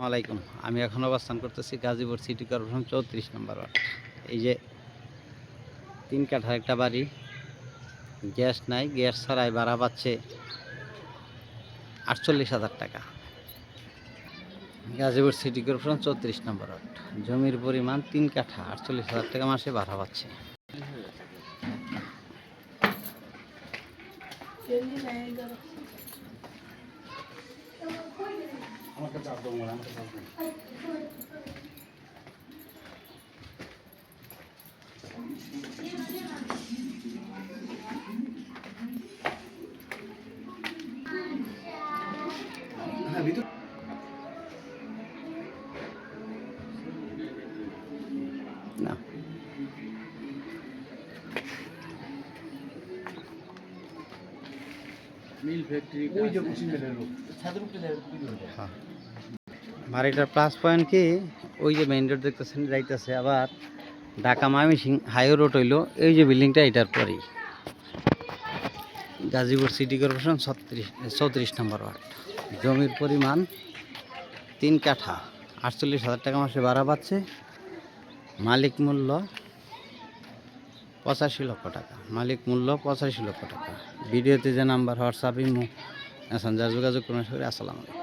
আলাইকুম। আমি এখন অবস্থান করতেছি গাজীপুর সিটি কর্পোরেশন 34 নম্বর ওয়ার্ড। এই যে 3 কাঠার একটা বাড়ি, গ্যাস নাই, গ্যাস ছাড়াই ভাড়া পাচ্ছে 48,000 টাকা। গাজীপুর সিটি কর্পোরেশন 34 নম্বর ওয়ার্ড। জমির পরিমাণ 3 কাঠা, 48,000 টাকা মাসে ভাড়া পাচ্ছে। না বাড়িটার প্লাস পয়েন্ট কি, ওই যে মেইন রোড দেখতেছেন যাইতেছে, আবার ঢাকা ময়মনসিংহ হাইওয়ে রোড হইলো এই যে বিল্ডিংটা এটার পরেই। গাজীপুর সিটি কর্পোরেশন 34 নম্বর ওয়ার্ড। জমির পরিমাণ 3 কাঠা, 48,000 টাকা মাসে ভাড়া পাচ্ছে। মালিক মূল্য 85 লক্ষ টাকা। মালিক মূল্য 85 লক্ষ টাকা। ভিডিওতে যে নাম্বার, হোয়াটসঅ্যাপ, ইমো, মেসেঞ্জার যোগাযোগ করুন। আসসালামু আলাইকুম।